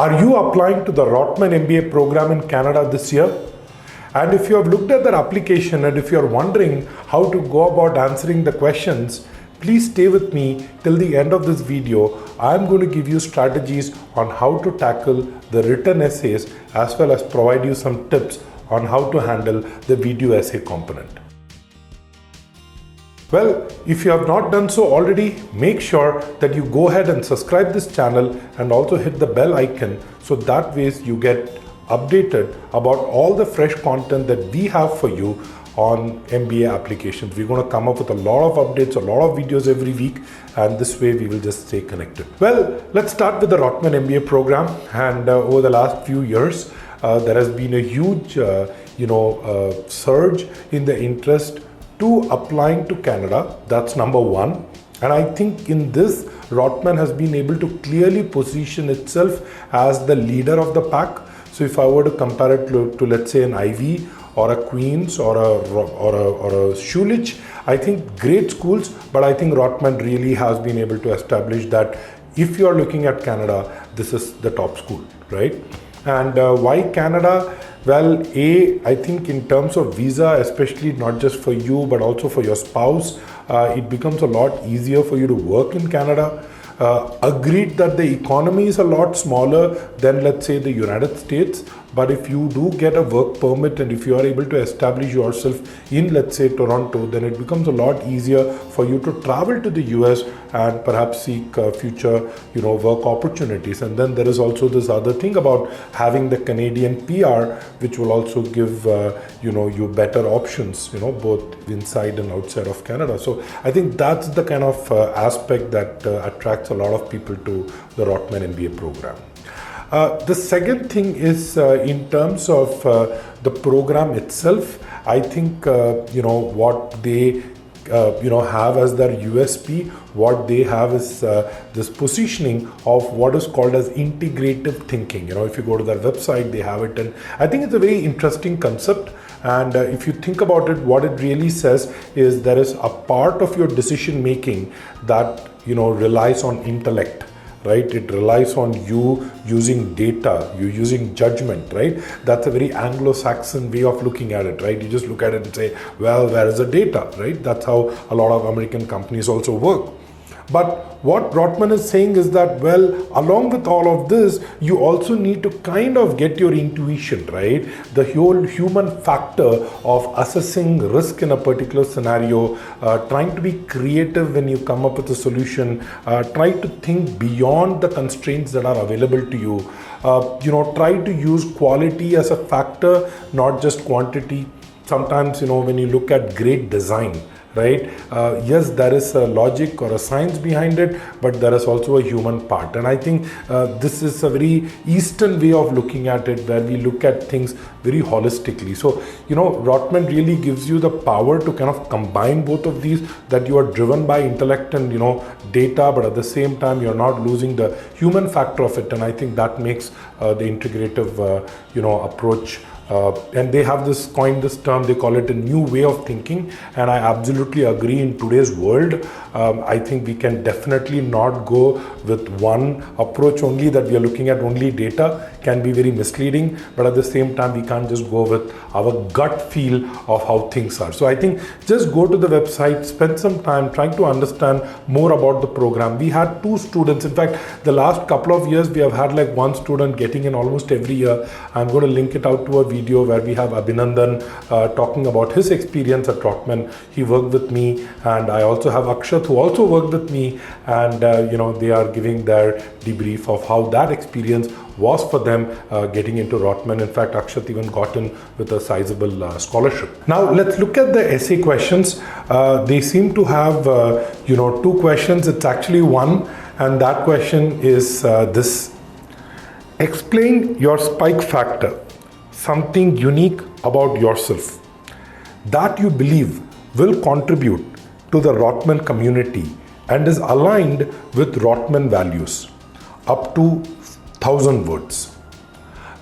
Are you applying to the Rotman MBA program in Canada this year? And if you have looked at that application and if you are wondering how to go about answering the questions, please stay with me till the end of this video. I'm going to give you strategies on how to tackle the written essays as well as provide you some tips on how to handle the video essay component. Well, if you have not done so already, make sure that you go ahead and subscribe this channel and also hit the bell icon so that way you get updated about all the fresh content that we have for you on MBA applications. We're going to come up with a lot of updates, a lot of videos every week, and this way we will just stay connected. Well, let's start with the Rotman MBA program. And over the last few years, there has been a huge, surge in the interest to applying to Canada. That's number one. And I think in this, Rotman has been able to clearly position itself as the leader of the pack. So if I were to compare it to let's say an Ivy or a Queen's or a Schulich, I think great schools, but I think Rotman really has been able to establish that if you are looking at Canada, this is the top school, right? And why Canada? Well, I think in terms of visa, especially not just for you, but also for your spouse, it becomes a lot easier for you to work in Canada. Agreed that the economy is a lot smaller than, let's say, the United States. But if you do get a work permit and if you are able to establish yourself in, let's say, Toronto, then it becomes a lot easier for you to travel to the US and perhaps seek future, work opportunities. And then there is also this other thing about having the Canadian PR, which will also give, you better options, both inside and outside of Canada. So I think that's the kind of aspect that attracts a lot of people to the Rotman MBA program. The second thing is in terms of the program itself. I think what they have as their USP, what they have is this positioning of what is called as integrative thinking. If you go to their website, they have it, and I think it's a very interesting concept. And if you think about it, what it really says is there is a part of your decision making that relies on intellect. Right? It relies on you using data, you using judgment, right? That's a very Anglo-Saxon way of looking at it, right? You just look at it and say, well, where is the data, right? That's how a lot of American companies also work. But what Rotman is saying is that, well, along with all of this, you also need to kind of get your intuition, right? The whole human factor of assessing risk in a particular scenario, trying to be creative when you come up with a solution, try to think beyond the constraints that are available to you, try to use quality as a factor, not just quantity. Sometimes, when you look at great design, right? Yes, there is a logic or a science behind it, but there is also a human part. And I think this is a very Eastern way of looking at it, where we look at things very holistically. So, Rotman really gives you the power to kind of combine both of these, that you are driven by intellect and, data, but at the same time, you're not losing the human factor of it. And I think that makes the integrative, approach. And they have coined this term, they call it a new way of thinking. And I absolutely agree. In today's world, I think we can definitely not go with one approach only, that we are looking at only data, can be very misleading. But at the same time, we can't just go with our gut feel of how things are. So I think just go to the website, spend some time trying to understand more about the program. We had 2 students. In fact, the last couple of years, we have had like 1 student getting in almost every year. I'm going to link it out to a video where we have Abhinandan talking about his experience at Rotman. He worked with me, and I also have Akshat who also worked with me, and they are giving their debrief of how that experience was for them getting into Rotman. In fact, Akshat even got in with a sizable scholarship. Now let's look at the essay questions. They seem to have 2 questions. It's actually one, and that question is this: explain your spike factor, something unique about yourself that you believe will contribute to the Rotman community and is aligned with Rotman values. Up to 1,000 words.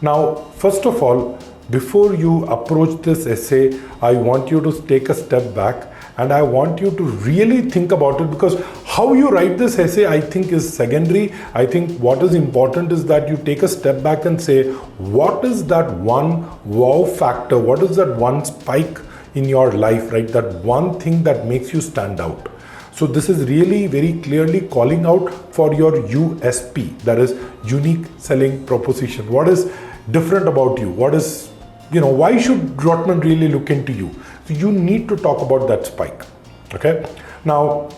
Now, first of all, before you approach this essay, I want you to take a step back and I want you to really think about it, because How you write this essay, I think, is secondary. I think what is important is that you take a step back and say, what is that one wow factor? What is that one spike in your life, right? That one thing that makes you stand out. So this is really very clearly calling out for your USP, that is unique selling proposition. What is different about you? What is, why should Rotman really look into you? So you need to talk about that spike. Okay. Now,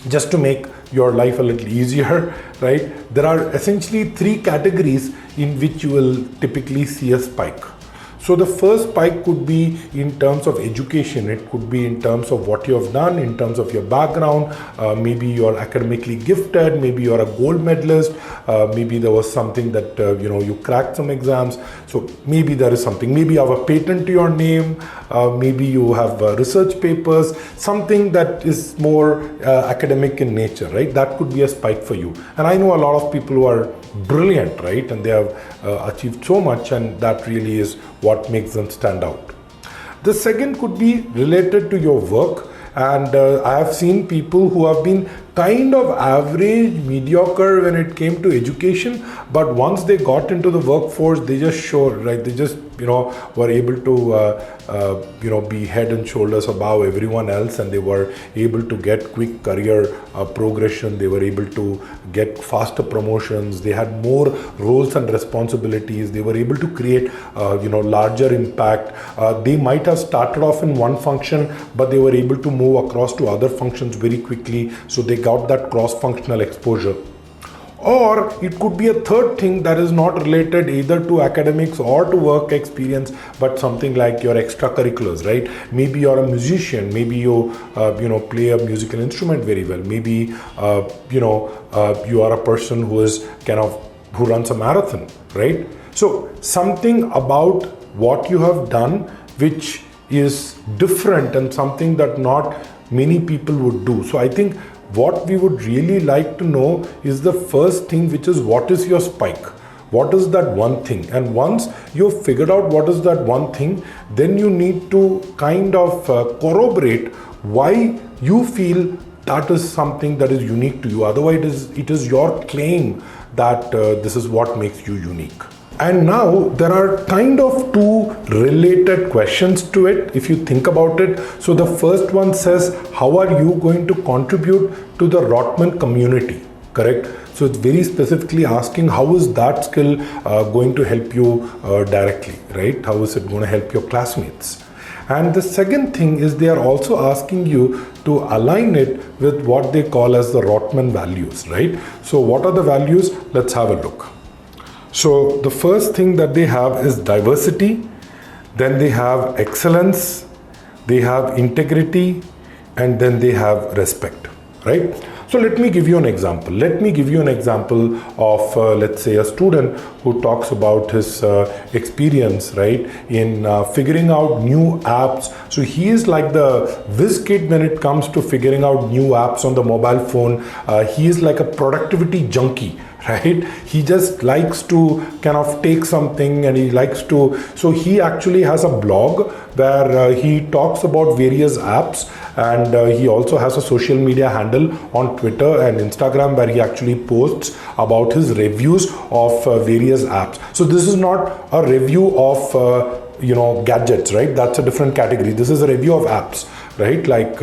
just to make your life a little easier, right? There are essentially 3 categories in which you will typically see a spike. So the first spike could be in terms of education. It could be in terms of what you have done, in terms of your background. Maybe you're academically gifted, maybe you're a gold medalist, maybe there was something that, you cracked some exams. So maybe there is something, maybe you have a patent to your name, maybe you have research papers, something that is more academic in nature, right? That could be a spike for you. And I know a lot of people who are brilliant, right? And they have achieved so much, and that really is what makes them stand out. The second could be related to your work. And I have seen people who have been kind of average, mediocre when it came to education, but once they got into the workforce, they just showed, right? They just, were able to, be head and shoulders above everyone else, and they were able to get quick career progression. They were able to get faster promotions. They had more roles and responsibilities. They were able to create, larger impact. They might have started off in one function, but they were able to move across to other functions very quickly. So they got that cross-functional exposure. Or it could be a third thing that is not related either to academics or to work experience, but something like your extracurriculars, right? Maybe you're a musician, maybe you play a musical instrument very well, maybe you are a person who runs a marathon, right? So something about what you have done which is different and something that not many people would do. So I think what we would really like to know is the first thing, which is what is your spike? What is that one thing? And once you've figured out what is that one thing, then you need to kind of corroborate why you feel that is something that is unique to you. Otherwise, it is your claim that this is what makes you unique. And now there are kind of 2 related questions to it if you think about it. So the first one says, how are you going to contribute to the Rotman community? Correct? So it's very specifically asking, how is that skill going to help you directly, right? How is it going to help your classmates? And the second thing is they are also asking you to align it with what they call as the Rotman values, right? So what are the values? Let's have a look. So the first thing that they have is diversity, then they have excellence, they have integrity, and then they have respect, right? So let me give you an example. Let me give you an example of, let's say, a student who talks about his experience, right, in figuring out new apps. So he is like the whiz kid when it comes to figuring out new apps on the mobile phone. He is like a productivity junkie, right? He just likes to kind of take something and he likes to, so he actually has a blog where he talks about various apps, and he also has a social media handle on Twitter and Instagram where he actually posts about his reviews of various apps. So this is not a review of gadgets, right? That's a different category. This is a review of apps, right? Like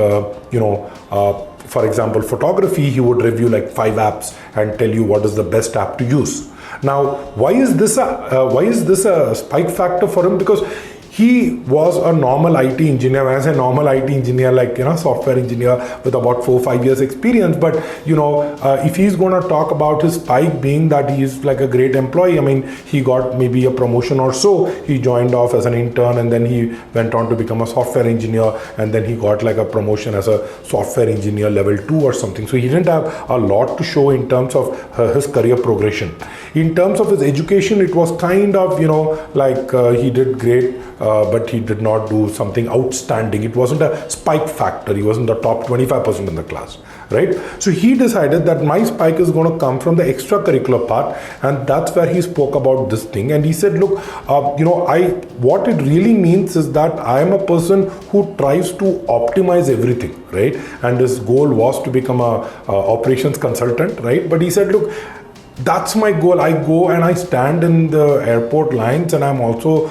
for example, photography, he would review like 5 apps and tell you what is the best app to use. Now, why is this a spike factor for him? Because he was a normal IT engineer. When I say normal IT engineer, like, software engineer with about 4 or 5 years experience. But, if he's going to talk about his spike being that he's like a great employee, I mean, he got maybe a promotion or so. He joined off as an intern and then he went on to become a software engineer, and then he got like a promotion as a software engineer level 2 or something. So he didn't have a lot to show in terms of his career progression. In terms of his education, it was kind of, he did great but he did not do something outstanding. It wasn't a spike factor. He wasn't the top 25% in the class, right? So he decided that my spike is going to come from the extracurricular part, and that's where he spoke about this thing. And he said, look, what it really means is that I am a person who tries to optimize everything, right? And his goal was to become a operations consultant, right? But he said, look, that's my goal. I go and I stand in the airport lines, and I'm also,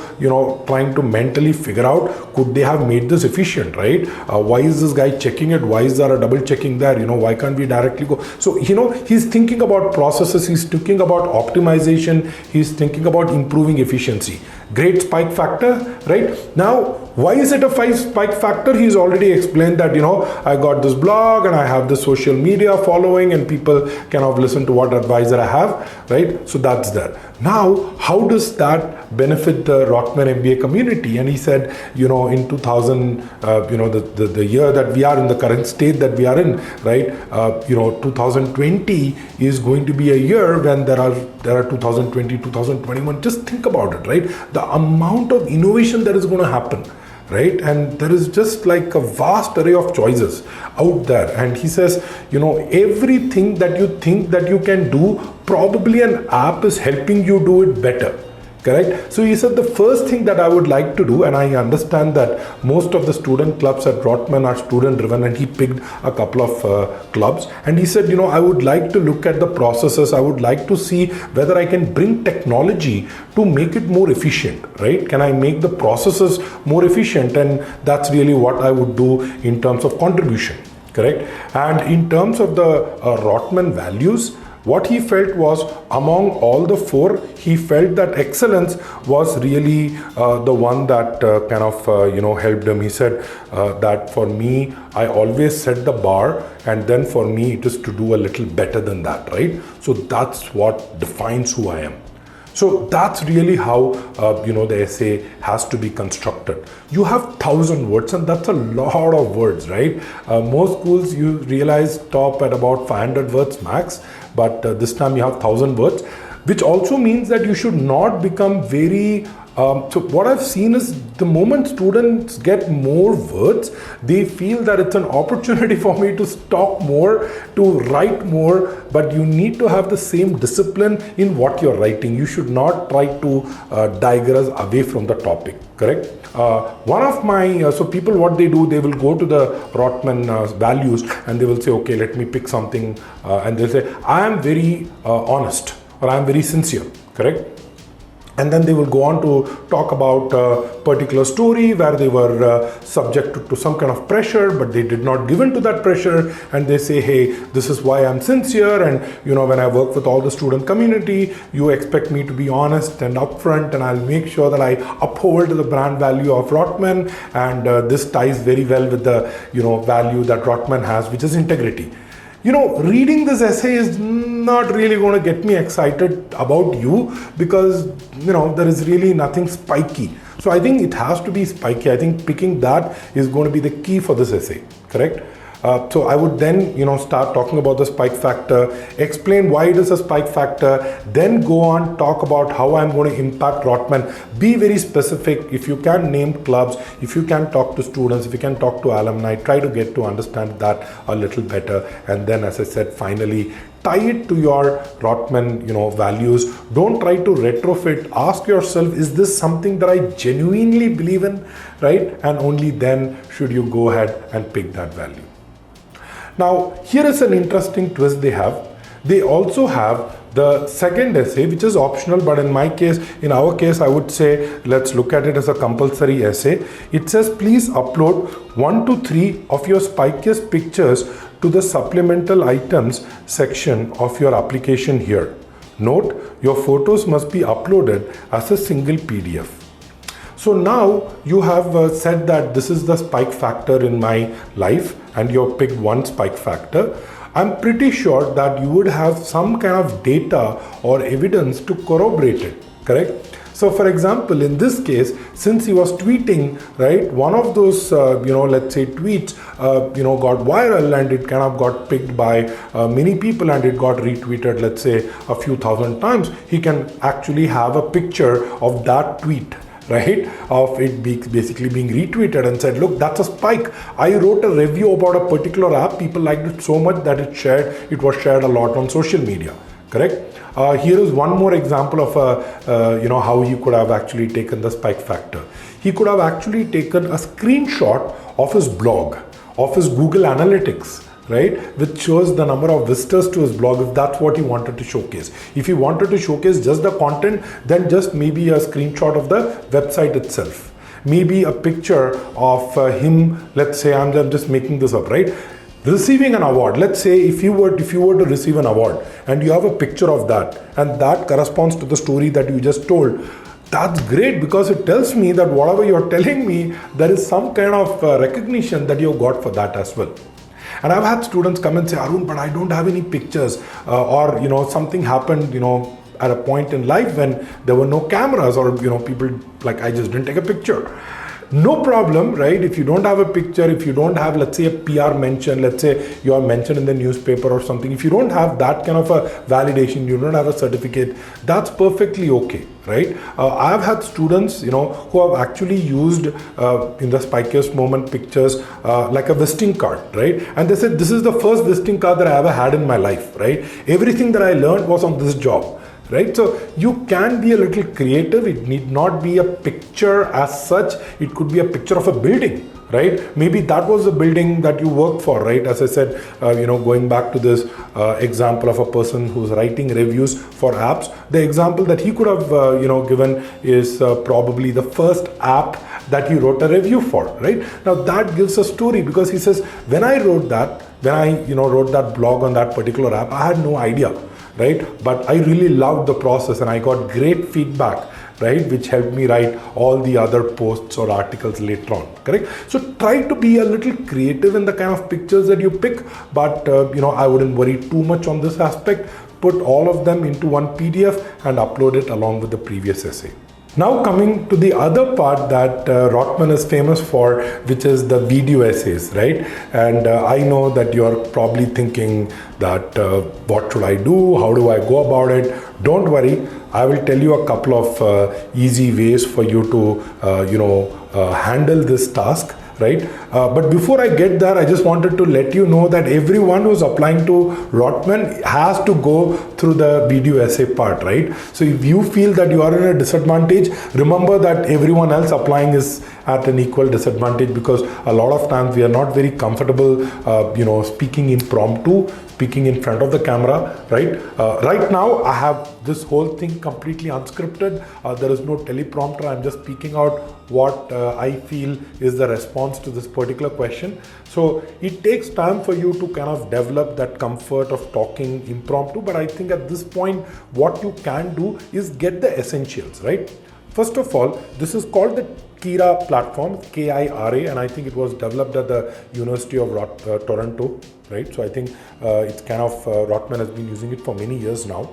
trying to mentally figure out, could they have made this efficient, right? Why is this guy checking it? Why is there a double checking there? Why can't we directly go? So, he's thinking about processes. He's thinking about optimization. He's thinking about improving efficiency. Great spike factor, right? Now, why is it a 5 spike factor? He's already explained that, I got this blog and I have this social media following, and people kind of listen to what advisor I have, right? So that's there. Now, how does that benefit the Rotman MBA community? And he said, in 2000, the year that we are in, the current state that we are in, right? 2020 is going to be a year when there are 2020, 2021. Just think about it, right? The amount of innovation that is going to happen, right? And there is just like a vast array of choices out there. And he says, everything that you think that you can do, probably an app is helping you do it better. Correct? So he said the first thing that I would like to do, and I understand that most of the student clubs at Rotman are student driven, and he picked a couple of clubs, and he said, I would like to look at the processes. I would like to see whether I can bring technology to make it more efficient, right? Can I make the processes more efficient? And that's really what I would do in terms of contribution, correct? And in terms of the Rotman values, what he felt was, among all the 4, he felt that excellence was really the one that helped him. He said that for me, I always set the bar, and then for me, it is to do a little better than that, right? So that's what defines who I am. So that's really how, the essay has to be constructed. You have 1,000 words, and that's a lot of words, right? Most schools, you realize, stop at about 500 words max, but this time you have 1,000 words, which also means that you should not become very so what I've seen is, the moment students get more words, they feel that it's an opportunity for me to talk more, to write more, but you need to have the same discipline in what you're writing. You should not try to digress away from the topic, correct? One of my, so people, what they do, they will go to the Rotman values, and they will say, okay, let me pick something, and they'll say, I am very honest, or I am very sincere, correct? And then they will go on to talk about a particular story where they were subject to some kind of pressure, but they did not give in to that pressure. And they say, hey, this is why I'm sincere. And, when I work with all the student community, you expect me to be honest and upfront, and I'll make sure that I uphold the brand value of Rotman. And this ties very well with the, value that Rotman has, which is integrity. Reading this essay is not really going to get me excited about you, because, there is really nothing spiky. So I think it has to be spiky. I think picking that is going to be the key for this essay, correct? So I would then, start talking about the spike factor, explain why it is a spike factor, then go on, talk about how I'm going to impact Rotman. Be very specific. If you can name clubs, if you can talk to students, if you can talk to alumni, try to get to understand that a little better. And then, as I said, finally, tie it to your Rotman, values. Don't try to retrofit. Ask yourself, is this something that I genuinely believe in, right? And only then should you go ahead and pick that value. Now, here is an interesting twist they have. They also have the second essay, which is optional, but in our case, I would say, let's look at it as a compulsory essay. It says, please upload 1 to 3 of your spikiest pictures to the supplemental items section of your application here. Note, your photos must be uploaded as a single PDF. So now you have said that this is the spike factor in my life, and you have picked one spike factor. I'm pretty sure that you would have some kind of data or evidence to corroborate it, correct? So for example, in this case, since he was tweeting, right, one of those, let's say tweets, got viral, and it kind of got picked by many people, and it got retweeted, let's say a few thousand times, he can actually have a picture of that tweet right, of it basically being retweeted and said, look, that's a spike. I wrote a review about a particular app. People liked it so much that it was shared a lot on social media. Correct? Here is one more example of how he could have actually taken the spike factor. He could have actually taken a screenshot of his blog, of his Google Analytics, right, which shows the number of visitors to his blog, if that's what he wanted to showcase. If he wanted to showcase just the content, then just maybe a screenshot of the website itself. Maybe a picture of him, let's say, I'm just making this up, right? Receiving an award. Let's say if you were to receive an award and you have a picture of that and that corresponds to the story that you just told, that's great, because it tells me that whatever you're telling me, there is some kind of recognition that you've got for that as well. And I've had students come and say, Arun, but I don't have any pictures, or something happened, at a point in life when there were no cameras, or people like, I just didn't take a picture. No problem, right? If you don't have a picture, if you don't have, let's say, a PR mention, let's say you are mentioned in the newspaper or something, if you don't have that kind of a validation, you don't have a certificate, that's perfectly okay, right? I've had students, who have actually used in the spikiest moment pictures like a visiting card, right? And they said, this is the first visiting card that I ever had in my life, right? Everything that I learned was on this job. Right? So you can be a little creative. It need not be a picture as such. It could be a picture of a building, right? Maybe that was the building that you work for, right? As I said, going back to this example of a person who's writing reviews for apps, the example that he could have, given is probably the first app that he wrote a review for, right? Now that gives a story, because he says, when I wrote that blog on that particular app, I had no idea, right? But I really loved the process and I got great feedback, right? Which helped me write all the other posts or articles later on, correct? So try to be a little creative in the kind of pictures that you pick, but I wouldn't worry too much on this aspect. Put all of them into one PDF and upload it along with the previous essay. Now coming to the other part that Rotman is famous for, which is the video essays, right? And I know that you're probably thinking that what should I do? How do I go about it? Don't worry, I will tell you a couple of easy ways for you to handle this task. Right? But before I get there, I just wanted to let you know that everyone who's applying to Rotman has to go through the video essay part, right? So if you feel that you are in a disadvantage, remember that everyone else applying is at an equal disadvantage, because a lot of times we are not very comfortable, speaking impromptu, speaking in front of the camera, right? Right now, I have this whole thing completely unscripted. There is no teleprompter. I'm just speaking out what I feel is the response to this particular question. So it takes time for you to kind of develop that comfort of talking impromptu. But I think at this point, what you can do is get the essentials, right? First of all, this is called the Kira platform, Kira, and I think it was developed at the University of Toronto, right? So I think it's kind of, Rotman has been using it for many years now.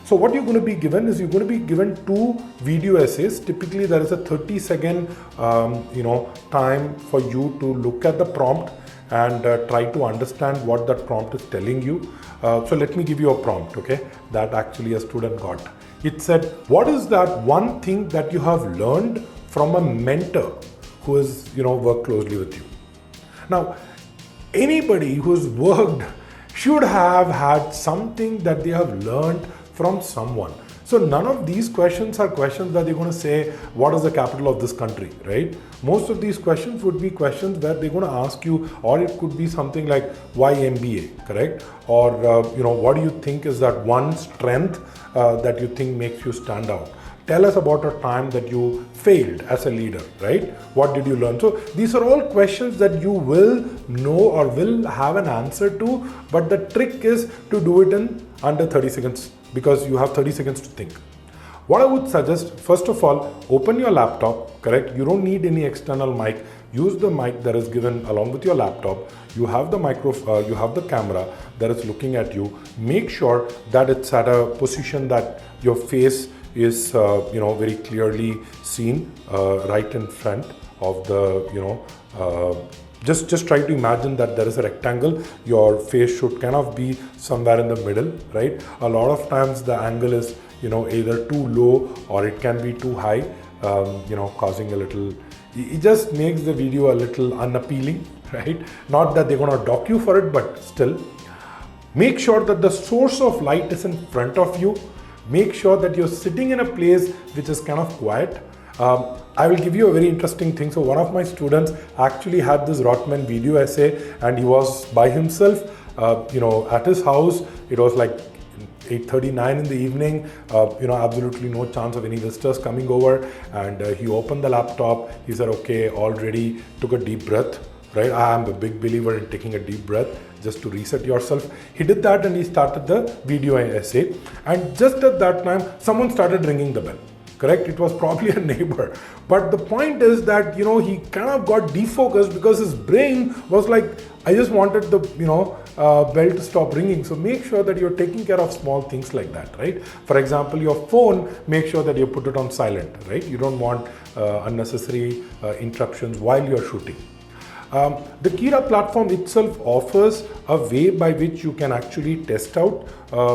So what you're going to be given is, you're going to be given 2 video essays. Typically there is a 30-second, time for you to look at the prompt and try to understand what that prompt is telling you. So let me give you a prompt, okay, that actually a student got. It said, what is that one thing that you have learned from a mentor who has, worked closely with you? Now, anybody who's worked should have had something that they have learned from someone. So none of these questions are questions that they're going to say, what is the capital of this country, right? Most of these questions would be questions where they're going to ask you, or it could be something like, why MBA, correct? Or, what do you think is that one strength that you think makes you stand out? Tell us about a time that you failed as a leader, right? What did you learn? So these are all questions that you will know or will have an answer to, but the trick is to do it in under 30 seconds, because you have 30 seconds to think. What I would suggest, first of all, open your laptop, correct? You don't need any external mic. Use the mic that is given along with your laptop. You have the microphone, you have the camera that is looking at you. Make sure that it's at a position that your face is, very clearly seen right in front of the, just try to imagine that there is a rectangle. Your face should kind of be somewhere in the middle, right? A lot of times the angle is, either too low or it can be too high. causing a little, it just makes the video a little unappealing, right? Not that they're going to dock you for it, but still. Make sure that the source of light is in front of you. Make sure that you're sitting in a place which is kind of quiet. I will give you a very interesting thing. So one of my students actually had this Rotman video essay, and he was by himself, at his house. It was like 8:39 in the evening, absolutely no chance of any visitors coming over. And he opened the laptop. He said, okay, all ready, took a deep breath, right? I am a big believer in taking a deep breath just to reset yourself. He did that and he started the video essay. And just at that time, someone started ringing the bell. Correct? It was probably a neighbor. But the point is that, he kind of got defocused because his brain was like, I just wanted the, bell to stop ringing. So make sure that you're taking care of small things like that, right? For example, your phone, make sure that you put it on silent, right? You don't want unnecessary interruptions while you're shooting. The Kira platform itself offers a way by which you can actually test out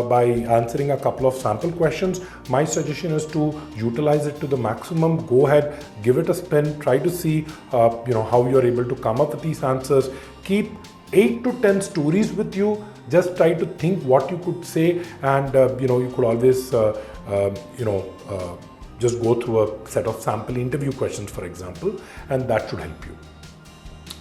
by answering a couple of sample questions. My suggestion is to utilize it to the maximum. Go ahead, give it a spin, try to see how you're able to come up with these answers. Keep 8 to 10 stories with you. Just try to think what you could say, and you could always just go through a set of sample interview questions, for example, and that should help you.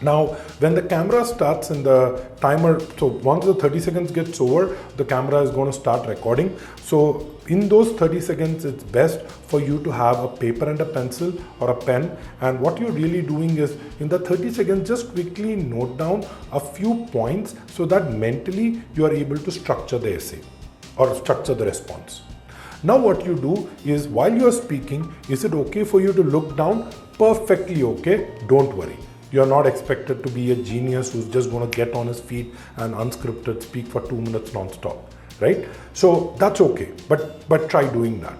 Now, when the camera starts and the timer, so once the 30 seconds gets over, the camera is going to start recording. So in those 30 seconds, it's best for you to have a paper and a pencil or a pen. And what you're really doing is, in the 30 seconds, just quickly note down a few points so that mentally you are able to structure the essay or structure the response. Now what you do is, while you are speaking, is it okay for you to look down? Perfectly okay, don't worry. You're not expected to be a genius who's just going to get on his feet and unscripted speak for 2 minutes non-stop, right? So that's okay, but try doing that.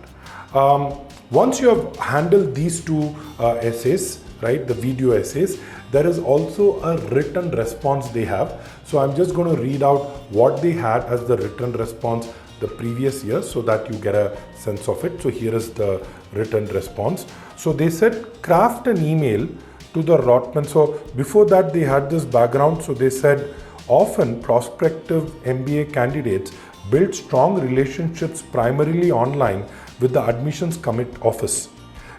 Once you have handled these two essays, right, the video essays, there is also a written response they have. So I'm just going to read out what they had as the written response the previous year so that you get a sense of it. So here is the written response. So they said, craft an email to the Rotman. So before that they had this background. So they said, often prospective MBA candidates build strong relationships primarily online with the admissions commit office.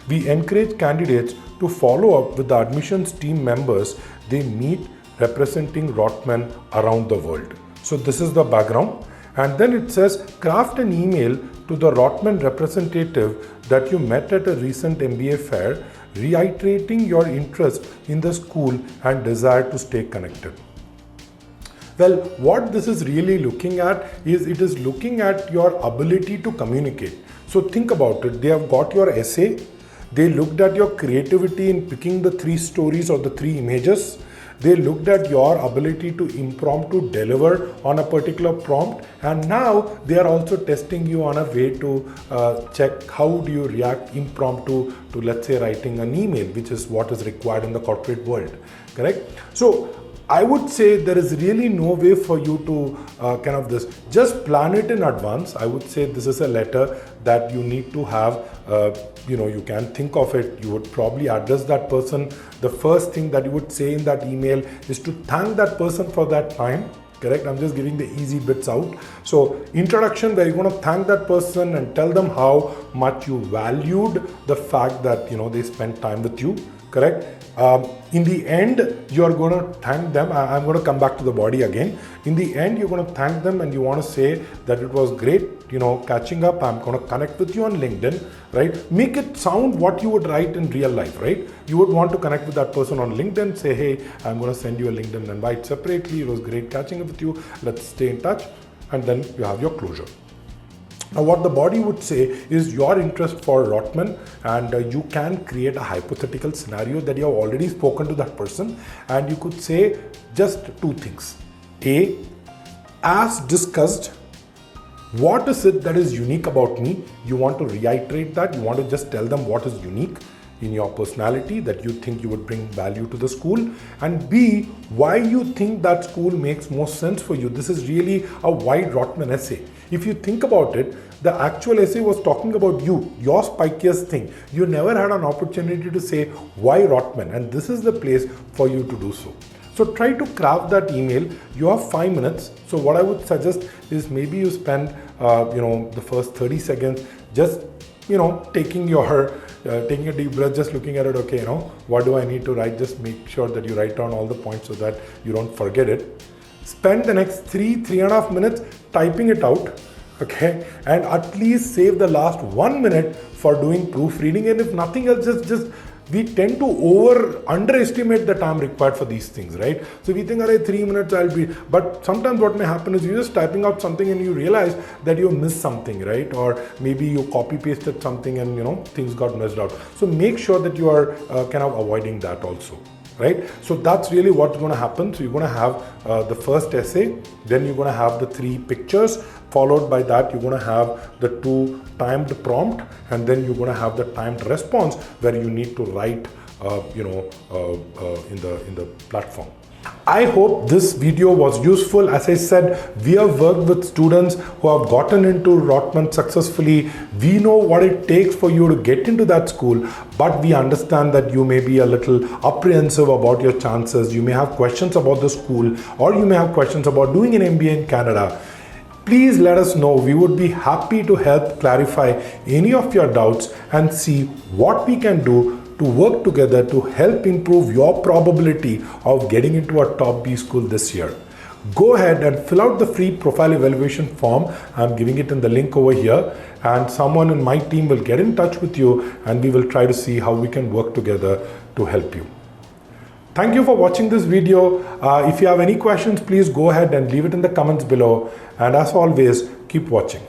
We encourage candidates to follow up with the admissions team members they meet representing Rotman around the world. So this is the background. And then it says, craft an email to the Rotman representative that you met at a recent MBA fair, reiterating your interest in the school and desire to stay connected. Well, what this is really looking at is, it is looking at your ability to communicate. So think about it. They have got your essay. They looked at your creativity in picking the 3 stories or the 3 images. They looked at your ability to impromptu deliver on a particular prompt, and now they are also testing you on a way to check how do you react impromptu to, let's say, writing an email, which is what is required in the corporate world, correct? So I would say there is really no way for you to just plan it in advance. I would say this is a letter that you need to have, you can think of it. You would probably address that person. The first thing that you would say in that email is to thank that person for that time, correct? I'm just giving the easy bits out. So introduction, where you're going to thank that person and tell them how much you valued the fact that, they spent time with you, correct? In the end, you are going to thank them. I'm going to come back to the body again. In the end, you're going to thank them and you want to say that it was great, catching up. I'm going to connect with you on LinkedIn, right? Make it sound what you would write in real life, right? You would want to connect with that person on LinkedIn, say, hey, I'm going to send you a LinkedIn invite separately. It was great catching up with you. Let's stay in touch. And then you have your closure. Now, what the body would say is your interest for Rotman, and you can create a hypothetical scenario that you have already spoken to that person, and you could say just 2 things. A, as discussed, what is it that is unique about me? You want to reiterate that. You want to just tell them what is unique in your personality that you think you would bring value to the school. And B, why you think that school makes most sense for you. This is really a wide Rotman essay. If you think about it, the actual essay was talking about you, your spikiest thing. You never had an opportunity to say, why Rotman? And this is the place for you to do so. So try to craft that email. You have 5 minutes. So what I would suggest is maybe you spend, the first 30 seconds just, taking a deep breath, just looking at it. Okay, what do I need to write? Just make sure that you write down all the points so that you don't forget it. Spend the next 3.5 minutes typing it out. Okay, and at least save the last 1 minute for doing proofreading. And if nothing else, just we tend to underestimate the time required for these things, right? So we think, 3 minutes but sometimes what may happen is you're just typing out something and you realize that you missed something, right? Or maybe you copy pasted something and things got messed out. So make sure that you are kind of avoiding that also. Right? So that's really what's going to happen. So you're going to have the first essay, then you're going to have the 3 pictures, followed by that you're going to have the 2 timed prompt, and then you're going to have the timed response where you need to write in the platform. I hope this video was useful. As I said, we have worked with students who have gotten into Rotman successfully. We know what it takes for you to get into that school, but we understand that you may be a little apprehensive about your chances. You may have questions about the school, or you may have questions about doing an MBA in Canada. Please let us know. We would be happy to help clarify any of your doubts and see what we can do to work together to help improve your probability of getting into a top B school this year. Go ahead and fill out the free profile evaluation form. I'm giving it in the link over here, and someone in my team will get in touch with you and we will try to see how we can work together to help you. Thank you for watching this video. If you have any questions, please go ahead and leave it in the comments below. And as always, keep watching.